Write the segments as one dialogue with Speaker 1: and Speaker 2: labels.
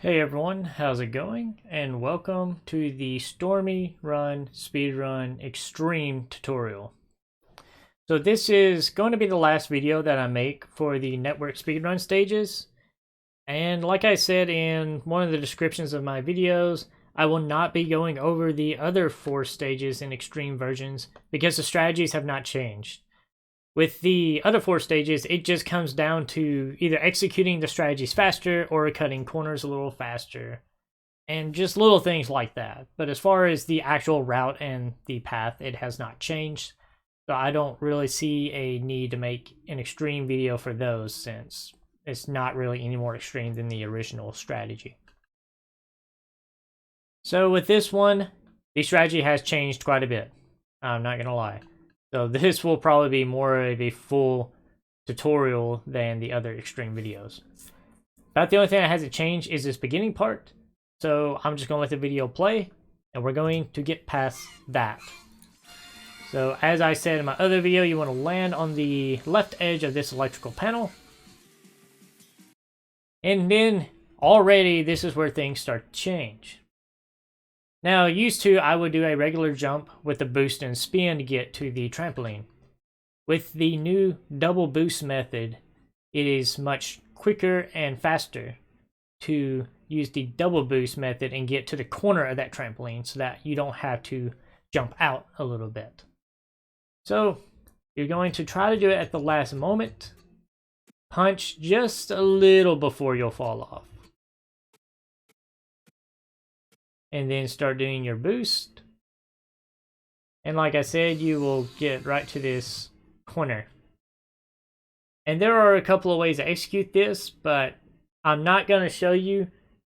Speaker 1: Hey everyone, how's it going? And welcome to the Stormy Run Speedrun Extreme tutorial. So this is going to be the last video that I make for the Network Speedrun stages. And like I said in one of the descriptions of my videos, I will not be going over the other 4 stages in extreme versions because the strategies have not changed. With the other 4 stages, it just comes down to either executing the strategies faster or cutting corners a little faster. And just little things like that. But as far as the actual route and the path, it has not changed. So I don't really see a need to make an extreme video for those since it's not really any more extreme than the original strategy. So with this one, the strategy has changed quite a bit. I'm not going to lie. So this will probably be more of a full tutorial than the other extreme videos. About the only thing that hasn't changed is this beginning part. So I'm just going to let the video play, and we're going to get past that. So as I said in my other video, you want to land on the left edge of this electrical panel. And then already this is where things start to change. Now, used to, I would do a regular jump with a boost and spin to get to the trampoline. With the new double boost method, it is much quicker and faster to use the double boost method and get to the corner of that trampoline so that you don't have to jump out a little bit. So, you're going to try to do it at the last moment. Punch just a little before you'll fall off. And then start doing your boost. And like I said, you will get right to this corner. And there are a couple of ways to execute this, but I'm not going to show you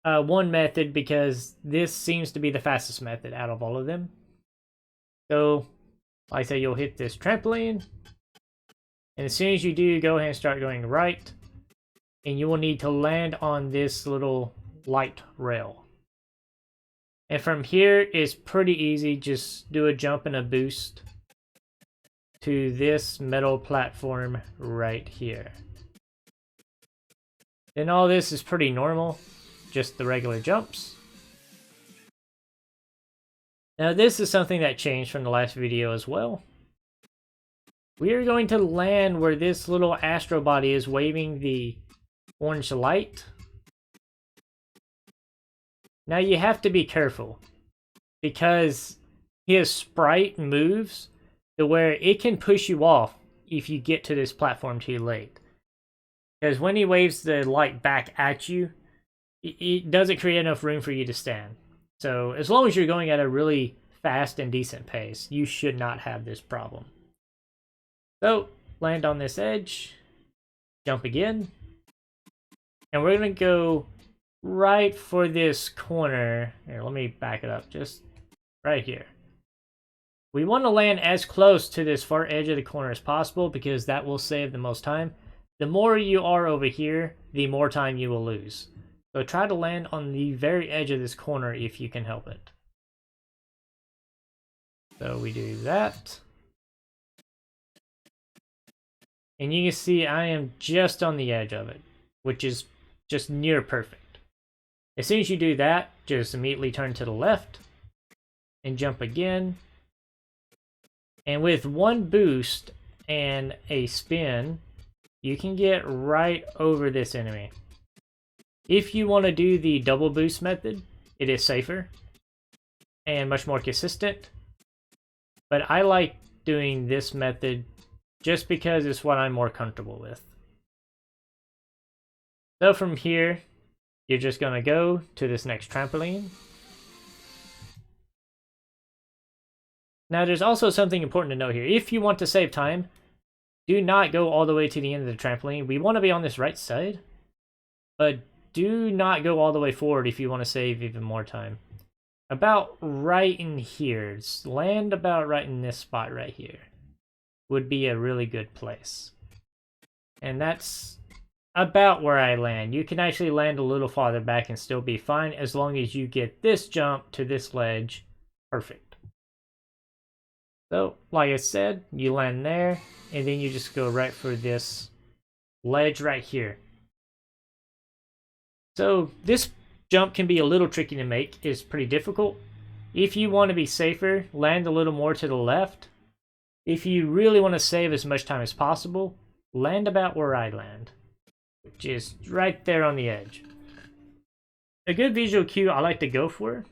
Speaker 1: one method because this seems to be the fastest method out of all of them. So, like I say, you'll hit this trampoline. And as soon as you do, go ahead and start going right. And you will need to land on this little light rail. And from here, it's pretty easy. Just do a jump and a boost to this metal platform right here. And all this is pretty normal, just the regular jumps. Now this is something that changed from the last video as well. We are going to land where this little Astro body is waving the orange light. Now you have to be careful because his sprite moves to where it can push you off if you get to this platform too late. Because when he waves the light back at you, it doesn't create enough room for you to stand. So as long as you're going at a really fast and decent pace, you should not have this problem. So land on this edge, jump again, and we're going to go right for this corner. Here, let me back it up, just right here. We want to land as close to this far edge of the corner as possible because that will save the most time. The more you are over here, the more time you will lose. So try to land on the very edge of this corner if you can help it. So we do that. And you can see I am just on the edge of it, which is just near perfect. As soon as you do that, just immediately turn to the left and jump again. And with one boost and a spin, you can get right over this enemy. If you want to do the double boost method, it is safer and much more consistent. But I like doing this method just because it's what I'm more comfortable with. So from here, you're just going to go to this next trampoline. Now there's also something important to note here. If you want to save time, do not go all the way to the end of the trampoline. We want to be on this right side, but do not go all the way forward if you want to save even more time. About right in here, just land about right in this spot right here would be a really good place. And that's about where I land. You can actually land a little farther back and still be fine as long as you get this jump to this ledge perfect. So, like I said, you land there, and then you just go right for this ledge right here. So, this jump can be a little tricky to make. It's pretty difficult. If you want to be safer, land a little more to the left. If you really want to save as much time as possible, land about where I land, which is right there on the edge. A good visual cue I like to go for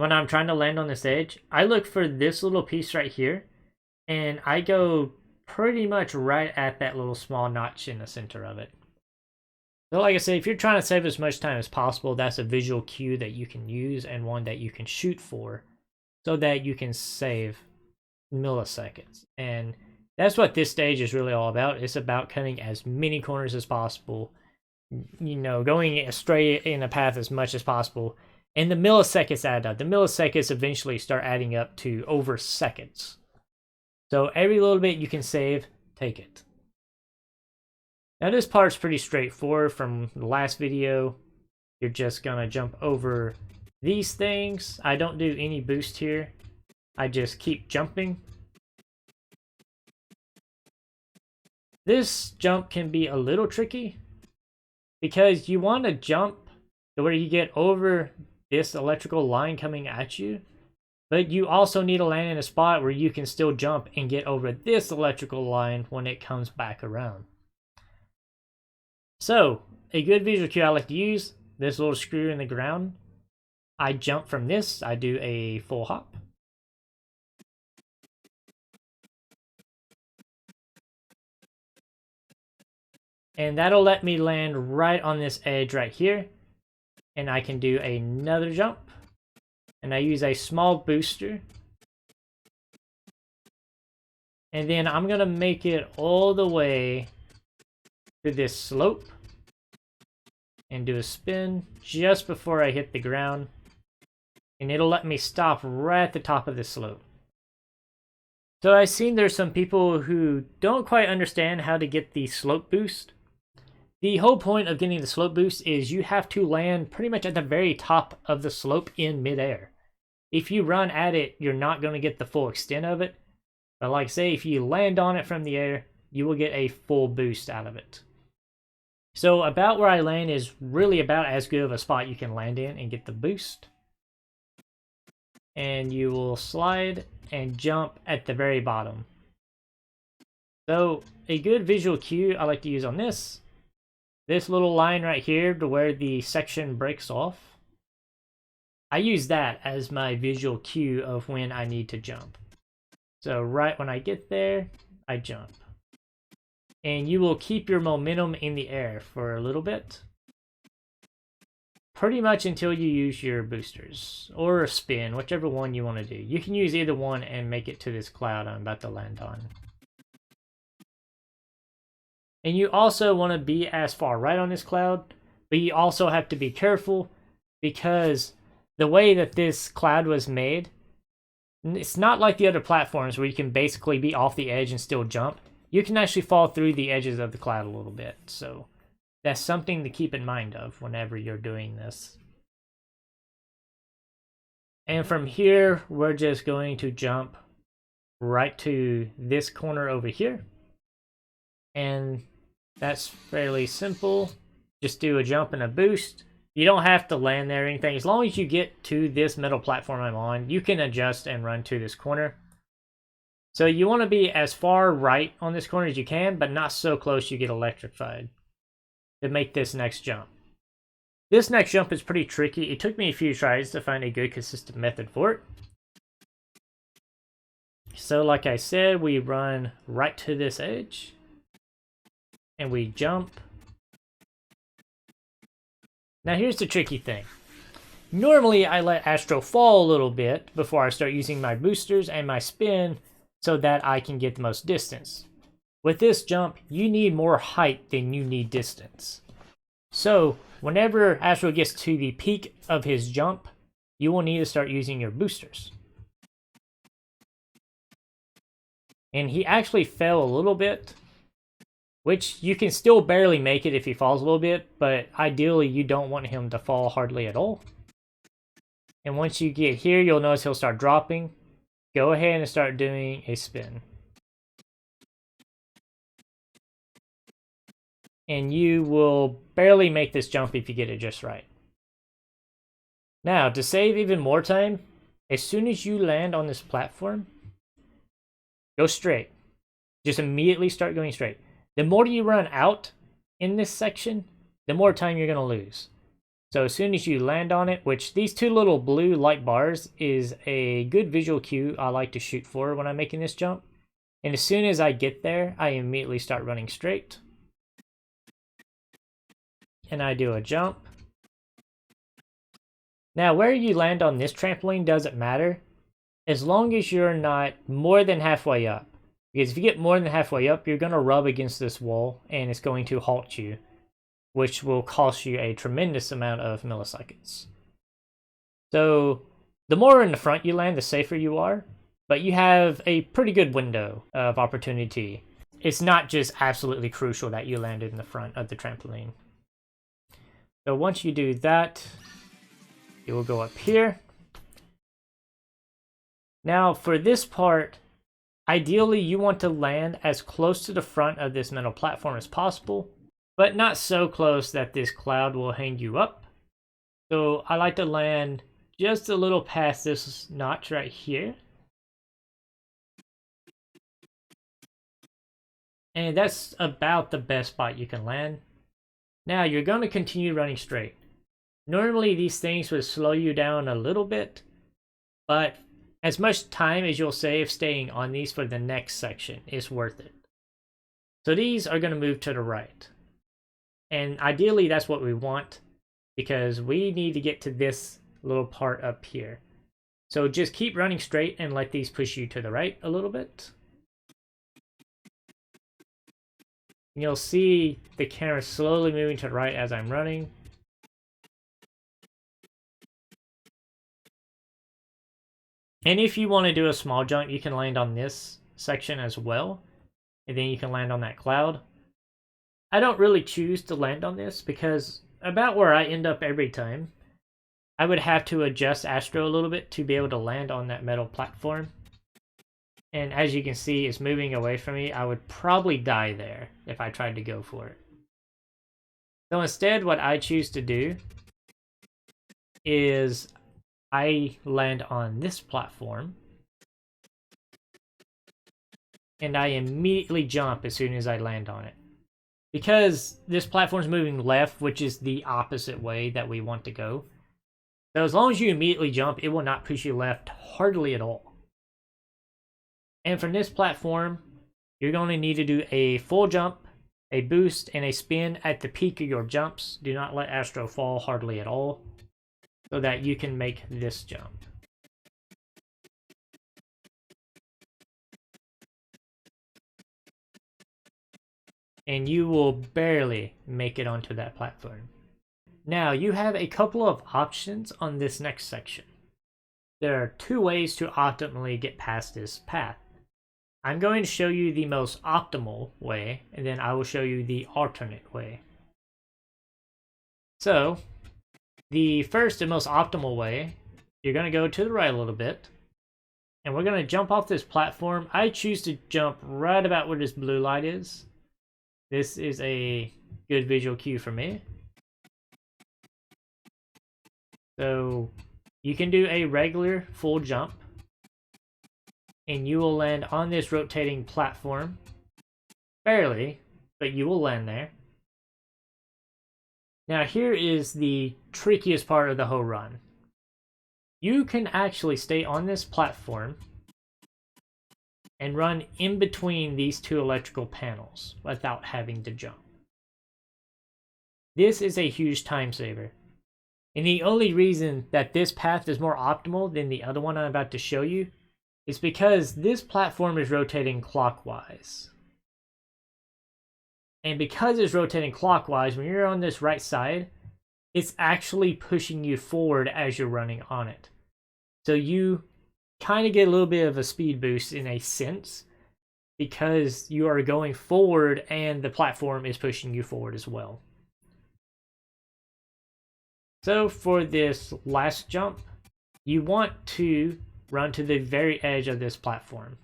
Speaker 1: when I'm trying to land on this edge, I look for this little piece right here, and I go pretty much right at that little small notch in the center of it. So like I said, if you're trying to save as much time as possible, that's a visual cue that you can use and one that you can shoot for so that you can save milliseconds. And that's what this stage is really all about. It's about cutting as many corners as possible, you know, going straight in a path as much as possible. And the milliseconds add up. The milliseconds eventually start adding up to over seconds. So every little bit you can save, take it. Now this part's pretty straightforward from the last video. You're just gonna jump over these things. I don't do any boost here. I just keep jumping. This jump can be a little tricky because you want to jump to where you get over this electrical line coming at you, but you also need to land in a spot where you can still jump and get over this electrical line when it comes back around. So, a good visual cue I like to use, this little screw in the ground. I jump from this, I do a full hop. And that'll let me land right on this edge right here. And I can do another jump. And I use a small booster. And then I'm going to make it all the way to this slope. And do a spin just before I hit the ground. And it'll let me stop right at the top of the slope. So I've seen there's some people who don't quite understand how to get the slope boost. The whole point of getting the slope boost is you have to land pretty much at the very top of the slope in midair. If you run at it, you're not going to get the full extent of it. But like I say, if you land on it from the air, you will get a full boost out of it. So about where I land is really about as good of a spot you can land in and get the boost. And you will slide and jump at the very bottom. So a good visual cue I like to use on this little line right here to where the section breaks off. I use that as my visual cue of when I need to jump. So right when I get there, I jump. And you will keep your momentum in the air for a little bit. Pretty much until you use your boosters. Or a spin, whichever one you want to do. You can use either one and make it to this cloud I'm about to land on. And you also want to be as far right on this cloud, but you also have to be careful because the way that this cloud was made, it's not like the other platforms where you can basically be off the edge and still jump. You can actually fall through the edges of the cloud a little bit, so that's something to keep in mind of whenever you're doing this. And from here, we're just going to jump right to this corner over here. And that's fairly simple. Just do a jump and a boost. You don't have to land there or anything. As long as you get to this metal platform I'm on, you can adjust and run to this corner. So you want to be as far right on this corner as you can, but not so close you get electrified to make this next jump. This next jump is pretty tricky. It took me a few tries to find a good consistent method for it. So like I said, we run right to this edge. And we jump. Now here's the tricky thing. Normally I let Astro fall a little bit before I start using my boosters and my spin so that I can get the most distance. With this jump, you need more height than you need distance. So whenever Astro gets to the peak of his jump, you will need to start using your boosters. And he actually fell a little bit, which you can still barely make it if he falls a little bit, but ideally you don't want him to fall hardly at all. And once you get here, you'll notice he'll start dropping. Go ahead and start doing a spin. And you will barely make this jump if you get it just right. Now, to save even more time, as soon as you land on this platform, go straight. Just immediately start going straight. The more you run out in this section, the more time you're going to lose. So as soon as you land on it, which these two little blue light bars is a good visual cue I like to shoot for when I'm making this jump. And as soon as I get there, I immediately start running straight. And I do a jump. Now, where you land on this trampoline doesn't matter, as long as you're not more than halfway up. Because if you get more than halfway up, you're going to rub against this wall, and it's going to halt you, which will cost you a tremendous amount of milliseconds. So, the more in the front you land, the safer you are, but you have a pretty good window of opportunity. It's not just absolutely crucial that you landed in the front of the trampoline. So once you do that, you will go up here. Now for this part, ideally you want to land as close to the front of this metal platform as possible, but not so close that this cloud will hang you up. So I like to land just a little past this notch right here. And that's about the best spot you can land. Now you're going to continue running straight. Normally these things would slow you down a little bit, but as much time as you'll save staying on these for the next section is worth it. So these are going to move to the right. And ideally that's what we want, because we need to get to this little part up here. So just keep running straight and let these push you to the right a little bit. And you'll see the camera slowly moving to the right as I'm running. And if you want to do a small jump, you can land on this section as well. And then you can land on that cloud. I don't really choose to land on this because about where I end up every time, I would have to adjust Astro a little bit to be able to land on that metal platform. And as you can see, it's moving away from me. I would probably die there if I tried to go for it. So instead, what I choose to do is I land on this platform. And I immediately jump as soon as I land on it. Because this platform is moving left, which is the opposite way that we want to go. So as long as you immediately jump, it will not push you left hardly at all. And from this platform, you're going to need to do a full jump, a boost, and a spin at the peak of your jumps. Do not let Astro fall hardly at all, so that you can make this jump. And you will barely make it onto that platform. Now, you have a couple of options on this next section. There are two ways to optimally get past this path. I'm going to show you the most optimal way, and then I will show you the alternate way. So, the first and most optimal way, you're going to go to the right a little bit, and we're going to jump off this platform. I choose to jump right about where this blue light is. This is a good visual cue for me. So, you can do a regular full jump, and you will land on this rotating platform. Barely, but you will land there. Now here is the trickiest part of the whole run. You can actually stay on this platform and run in between these two electrical panels without having to jump. This is a huge time saver. And the only reason that this path is more optimal than the other one I'm about to show you is because this platform is rotating clockwise. And because it's rotating clockwise, when you're on this right side, it's actually pushing you forward as you're running on it. So you kind of get a little bit of a speed boost in a sense, because you are going forward and the platform is pushing you forward as well. So for this last jump, you want to run to the very edge of this platform.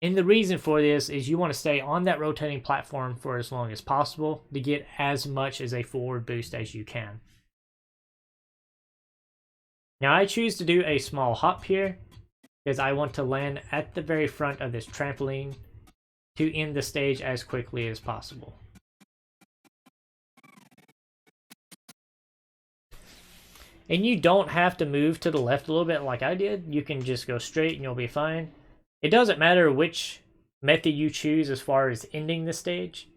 Speaker 1: And the reason for this is you want to stay on that rotating platform for as long as possible to get as much as a forward boost as you can. Now I choose to do a small hop here because I want to land at the very front of this trampoline to end the stage as quickly as possible. And you don't have to move to the left a little bit like I did. You can just go straight and you'll be fine. It doesn't matter which method you choose as far as ending the stage,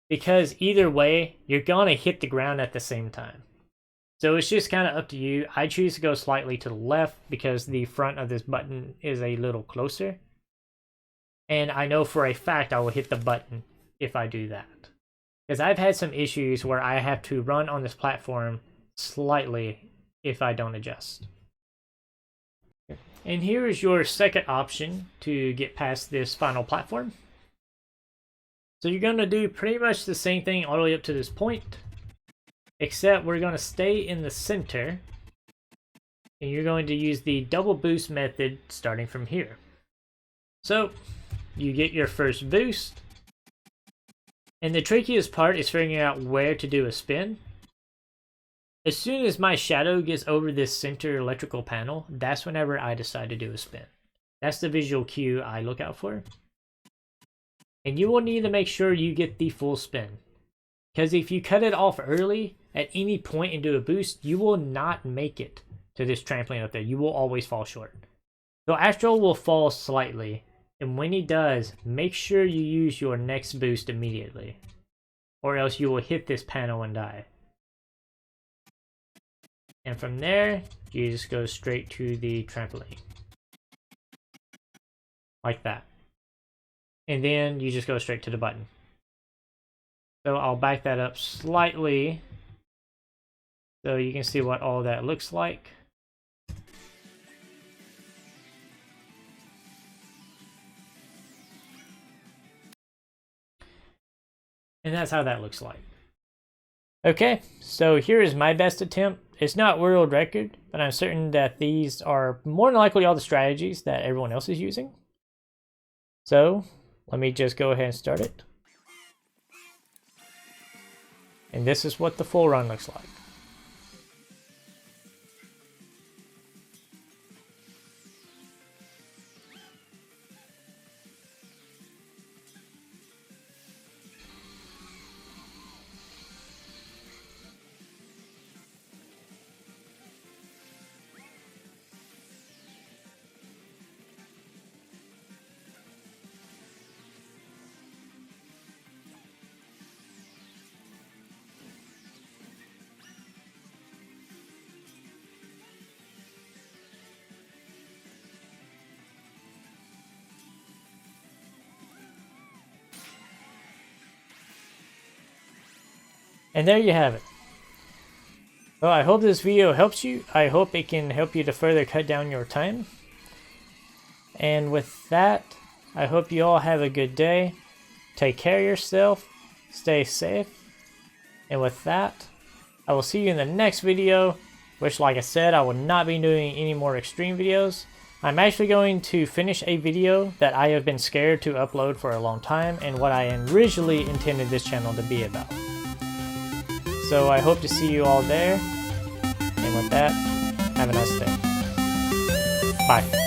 Speaker 1: because either way, you're gonna hit the ground at the same time. So it's just kind of up to you. I choose to go slightly to the left because the front of this button is a little closer. And I know for a fact I will hit the button if I do that. Because I've had some issues where I have to run on this platform slightly if I don't adjust. And here is your second option to get past this final platform. So you're going to do pretty much the same thing all the way up to this point, except we're going to stay in the center, and you're going to use the double boost method starting from here. So you get your first boost, and the trickiest part is figuring out where to do a spin. As soon as my shadow gets over this center electrical panel, that's whenever I decide to do a spin. That's the visual cue I look out for. And you will need to make sure you get the full spin, because if you cut it off early at any point and do a boost, you will not make it to this trampoline up there. You will always fall short. So Astro will fall slightly, and when he does, make sure you use your next boost immediately, or else you will hit this panel and die. And from there, you just go straight to the trampoline. Like that. And then you just go straight to the button. So I'll back that up slightly so you can see what all that looks like. And that's how that looks like. Okay, so here is my best attempt. It's not world record, but I'm certain that these are more than likely all the strategies that everyone else is using. So let me just go ahead and start it. And this is what the full run looks like. And there you have it. Well, I hope this video helps you. I hope it can help you to further cut down your time. And with that, I hope you all have a good day. Take care of yourself. Stay safe. And with that, I will see you in the next video, which, like I said, I will not be doing any more extreme videos. I'm actually going to finish a video that I have been scared to upload for a long time and what I originally intended this channel to be about. So I hope to see you all there, and with that, have a nice day. Bye.